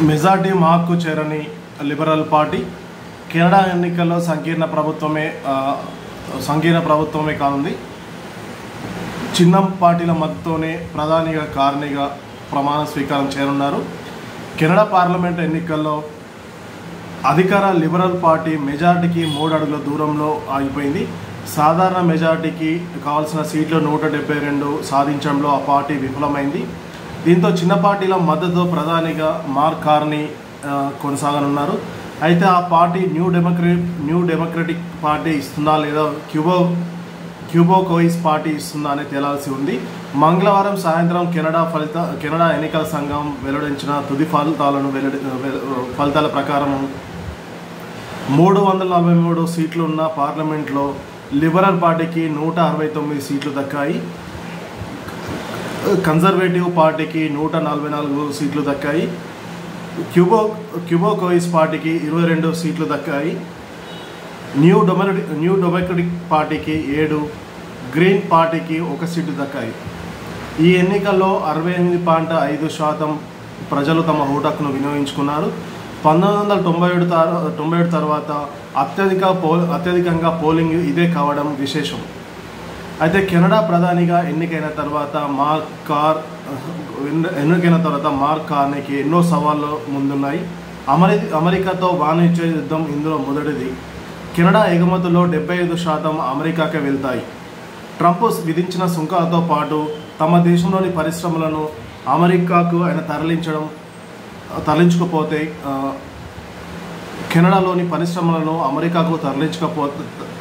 Majority mark చేరని liberal party Canada ఎన్నికల్లో సంకీర్ణ ప్రభుత్వమే కానుంది. చిన్న పార్టీల మద్దతుతోనే ప్రధానిగా కారణిగా ప్రమాణ స్వీకారం చేయనున్నారు. కెనడా పార్లమెంట్ ఎన్నికల్లో అధికార లిబరల్ పార్టీ మెజార్టీకి 3 అడుగుల దూరంలో ఆగిపోయింది. సాధారణ మెజార్టీకి కావాల్సిన సీట్లు 172 సాధించడంలో ఆ పార్టీ విఫలమైంది. దీంతో చిన్న పార్టీల మద్దతు ప్రధానిగా మార్క్ కార్నీ కొనసాగనున్నారు. అయితే ఆ పార్టీ న్యూ డెమోక్రటిక్ పార్టీ ఇస్తుందా లేదా క్యూబో కోయిస్ పార్టీ ఇస్తుందా అని తేలాల్సి ఉంది. మంగళవారం సాయంత్రం కెనడా ఎన్నికల సంఘం వెల్లడించిన తుది ఫలితాల ప్రకారం 343 సీట్లు ఉన్న పార్లమెంట్లో లిబరల్ పార్టీకి 169 సీట్లు దక్కాయి. కన్జర్వేటివ్ పార్టీకి 144 సీట్లు దక్కాయి. క్యూబో కోయిస్ పార్టీకి 22 సీట్లు దక్కాయి. న్యూ డెమోక్రటిక్ పార్టీకి 7, గ్రీన్ పార్టీకి 1 సీటు దక్కాయి. ఈ ఎన్నికల్లో 68.5% ప్రజలు తమ ఓటు వినియోగించుకున్నారు. 1997 తర్వాత అత్యధికంగా పోలింగ్ ఇదే కావడం విశేషం. అయితే కెనడా ప్రధానిగా ఎన్నికైన తర్వాత మార్క్ కార్నీకి ఎన్నో సవాళ్లు ముందున్నాయి. అమెరికాతో వాణిజ్య యుద్ధం ఇందులో మొదటిది. కెనడా ఎగుమతుల్లో 75% అమెరికాకే వెళ్తాయి. ట్రంప్ విధించిన సుంకాలతో పాటు తమ దేశంలోని పరిశ్రమలను అమెరికాకు ఆయన తరలించకపోతే కెనడాలోని పరిశ్రమలను అమెరికాకు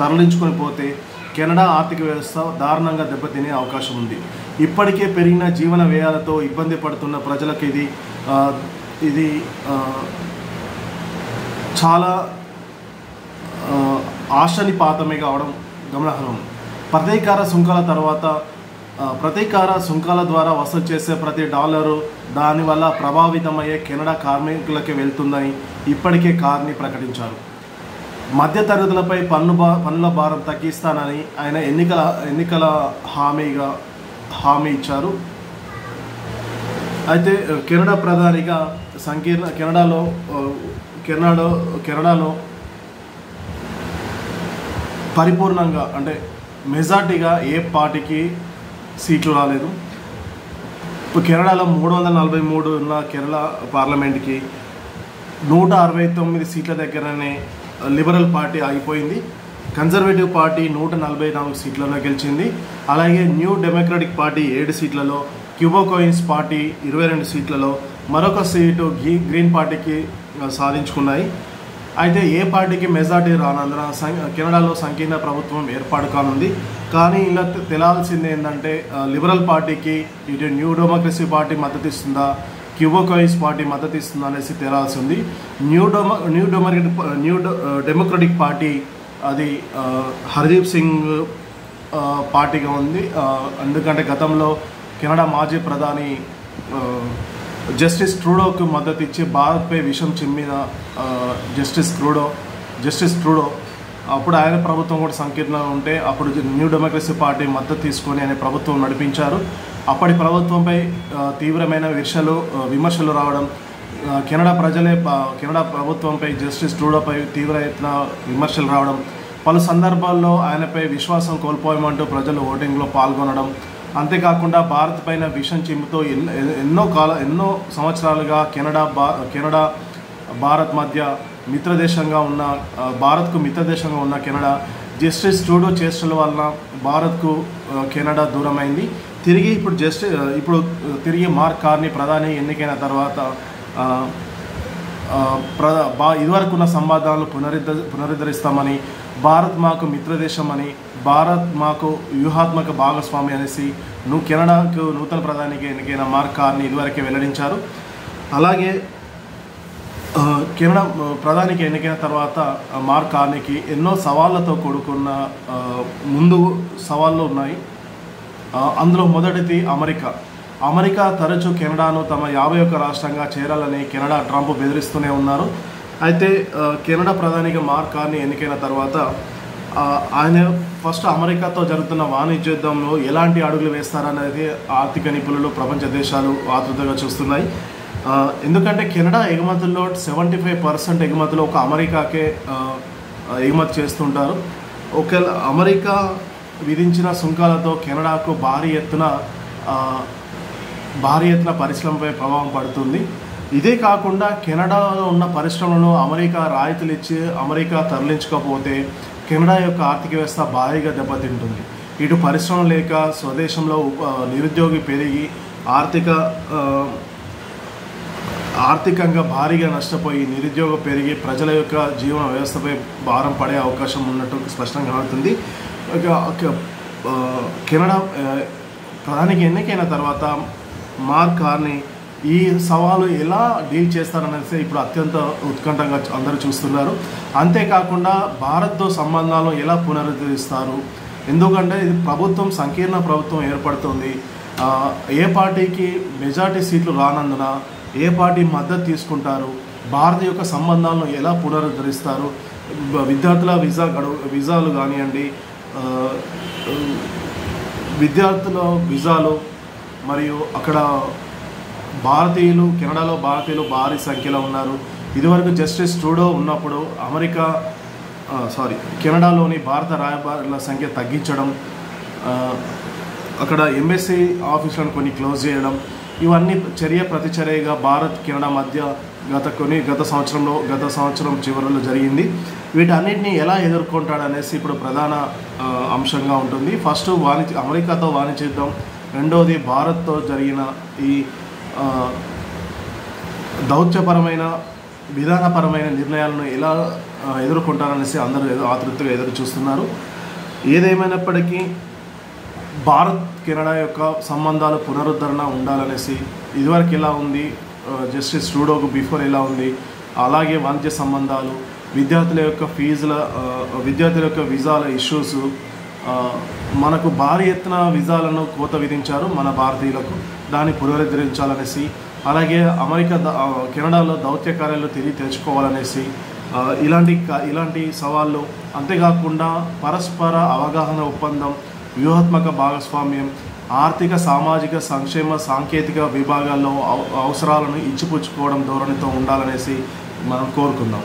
తరలించుకొని పోతే కెనడా ఆర్థిక వ్యవస్థ దారుణంగా దెబ్బతినే అవకాశం ఉంది. ఇప్పటికే పెరిగిన జీవన వ్యయాలతో ఇబ్బంది పడుతున్న ప్రజలకు ఇది చాలా ఆశానిపాతమే కావడం గమనార్హం. ప్రతీకార సుంకాల ద్వారా వసూలు చేసే ప్రతి డాలరు దానివల్ల ప్రభావితమయ్యే కెనడా కార్మికులకే వెళ్తుందని ఇప్పటికే కార్నీ ప్రకటించారు. మధ్యతరగతులపై పన్నుల భారం తగ్గిస్తానని ఆయన ఎన్నికల హామీ ఇచ్చారు. అయితే కెనడా ప్రధానిగా కెనడాలో పరిపూర్ణంగా అంటే మెజార్టీగా ఏ పార్టీకి సీట్లు రాలేదు. కెనడాలో 343 ఉన్న కేరళ పార్లమెంట్కి 169 సీట్ల దగ్గరనే లిబరల్ పార్టీ ఆగిపోయింది. కన్జర్వేటివ్ పార్టీ 144 సీట్లలో గెలిచింది. అలాగే న్యూ డెమోక్రటిక్ పార్టీ 7 సీట్లలో, క్యూబో కోయిన్స్ పార్టీ 22 సీట్లలో, మరొక సీటు గ్రీన్ పార్టీకి సాధించుకున్నాయి. అయితే ఏ పార్టీకి మెజార్టీ రానందున కెనడాలో సంకీర్ణ ప్రభుత్వం ఏర్పాటు కానుంది. కానీ ఇలా తెలాల్సింది ఏంటంటే లిబరల్ పార్టీకి ఇటు న్యూ డెమోక్రసీ పార్టీ మద్దతు ఇస్తుందా, క్యూబో కోయిస్ పార్టీ మద్దతు ఇస్తుందా అనేసి తేలాల్సి ఉంది. న్యూ డెమోక్రటిక్ పార్టీ అది హర్దీప్ సింగ్ పార్టీగా ఉంది. ఎందుకంటే గతంలో కెనడా మాజీ ప్రధాని జస్టిస్ ట్రూడోకు మద్దతు ఇచ్చి భారత్పై విషం చిమ్మిన జస్టిస్ ట్రూడో అప్పుడు ఆయన ప్రభుత్వం కూడా సంకీర్ణంగా ఉంటే అప్పుడు న్యూ డెమోక్రసీ పార్టీ మద్దతు తీసుకొని ఆయన ప్రభుత్వం నడిపించారు. అప్పటి ప్రభుత్వంపై తీవ్రమైన విమర్శలు రావడం, కెనడా ప్రభుత్వంపై జస్టిస్ ట్రూడోపై తీవ్ర ఎత్తున విమర్శలు రావడం, పలు సందర్భాల్లో ఆయనపై విశ్వాసం కోల్పోయమంటూ ప్రజలు ఓటింగ్లో పాల్గొనడం, అంతేకాకుండా భారత్ పైన విషం చిమ్ముతో ఎన్నో సంవత్సరాలుగా కెనడా భారత్ మధ్య భారత్కు మిత్రదేశంగా ఉన్న కెనడా జస్టిస్ ట్రూడో చేష్టల వలన భారత్కు కెనడా దూరమైంది. ఇప్పుడు తిరిగి మార్క్ కార్నీ ప్రధాని ఎన్నికైన తర్వాత ఇదివరకున్న సంబంధాలను పునరుద్ధరిస్తామని, భారత్ మాకు మిత్రదేశమని, భారత్ మాకు వ్యూహాత్మక భాగస్వామి అనేసి కెనడాకు నూతన ప్రధానికి ఎన్నికైన మార్క్ కార్నీ ఇదివరకే వెల్లడించారు. అలాగే కెనడా ప్రధానికి ఎన్నికైన తర్వాత మార్క్ కార్నీకి ఎన్నో సవాళ్లతో కూడుకున్న సవాళ్ళు ఉన్నాయి. అందులో మొదటిది అమెరికా తరచూ కెనడాను తమ 51 రాష్ట్రంగా చేరాలని ట్రంప్ బెదిరిస్తూనే ఉన్నారు. అయితే కెనడా ప్రధానిగా మార్క్ కార్నీ ఎన్నికైన తర్వాత ఆయన ఫస్ట్ అమెరికాతో జరుగుతున్న వాణిజ్య యుద్ధంలో ఎలాంటి అడుగులు వేస్తారనేది ఆర్థిక నిపుణులు, ప్రపంచ దేశాలు ఆతృతగా చూస్తున్నాయి. ఎందుకంటే కెనడా ఎగుమతుల్లో 75% ఎగుమతులు ఒక అమెరికాకే ఎగుమతి చేస్తుంటారు. ఒకవేళ అమెరికా విధించిన సుంకాలతో కెనడాకు భారీ ఎత్తున పరిశ్రమపై ప్రభావం పడుతుంది. ఇదే కాకుండా కెనడాలో ఉన్న పరిశ్రమలను అమెరికా రాయితీలు ఇచ్చి అమెరికా తరలించకపోతే కెనడా యొక్క ఆర్థిక వ్యవస్థ భారీగా దెబ్బతింటుంది. ఇటు పరిశ్రమ లేక స్వదేశంలో నిరుద్యోగి పెరిగి ఆర్థికంగా భారీగా నష్టపోయి నిరుద్యోగం పెరిగి ప్రజల యొక్క జీవన వ్యవస్థపై భారం పడే అవకాశం ఉన్నట్టు స్పష్టంగా కనబడుతుంది. కెనడా ప్రధానికి ఎన్నికైన తర్వాత మార్క్ కార్నీ ఈ సవాలు ఎలా డీల్ చేస్తారనేసి ఇప్పుడు అత్యంత ఉత్కంఠంగా అందరూ చూస్తున్నారు. అంతేకాకుండా భారత్తో సంబంధాలను ఎలా పునరుద్ధరిస్తారు, ఎందుకంటే ఇది సంకీర్ణ ప్రభుత్వం ఏర్పడుతుంది. ఏ పార్టీకి మెజార్టీ సీట్లు రానందున ఏ పార్టీ మద్దతు తీసుకుంటారు, భారత్ యొక్క సంబంధాలను ఎలా పునరుద్ధరిస్తారు, విద్యార్థుల వీసాలు కానివ్వండి, విద్యార్థుల వీసాలు, మరియు అక్కడ కెనడాలో భారతీయులు భారీ సంఖ్యలో ఉన్నారు. ఇదివరకు జస్టిస్ ట్రూడో ఉన్నప్పుడు కెనడాలోని భారత రాయబారుల సంఖ్య తగ్గించడం, అక్కడ ఎంబసీ ఆఫీసులను కొన్ని క్లోజ్ చేయడం, ఇవన్నీ ప్రతిచర్యగా భారత్ కెనడా మధ్య గత సంవత్సరం చివరిలో జరిగింది. వీటన్నిటిని ఎలా ఎదుర్కొంటాడనేసి ఇప్పుడు ప్రధాన అంశంగా ఉంటుంది. ఫస్ట్ అమెరికాతో వాణిజ్యం, రెండవది భారత్తో జరిగిన ఈ దౌత్యపరమైన విధానపరమైన నిర్ణయాలను ఎలా ఎదుర్కొంటారనేసి అందరూ ఆతృతగా ఎదురు చూస్తున్నారు. ఏదేమైనప్పటికీ భారత్ కెనడా యొక్క సంబంధాలు పునరుద్ధరణ ఉండాలనేసి ఇదివరకు ఎలా ఉంది, జస్టిస్ ట్రూడోకు బిఫోర్ ఎలా ఉంది, అలాగే వాణిజ్య సంబంధాలు, విద్యార్థుల యొక్క వీసాల ఇష్యూస్, మనకు భారీ ఎత్తున వీసాలను కోత విధించారు మన భారతీయులకు, దాన్ని పునరుద్ధరించాలనేసి, అలాగే కెనడాలో దౌత్య కార్యాలు తిరిగి తెచ్చుకోవాలనేసి ఇలాంటి సవాళ్ళు, అంతేకాకుండా పరస్పర అవగాహన ఒప్పందం, వ్యూహాత్మక భాగస్వామ్యం, ఆర్థిక సామాజిక సంక్షేమ సాంకేతిక విభాగాల్లో అవసరాలను ఇచ్చిపుచ్చుకోవడం ధోరణితో ఉండాలనేసి మనం కోరుకుందాం.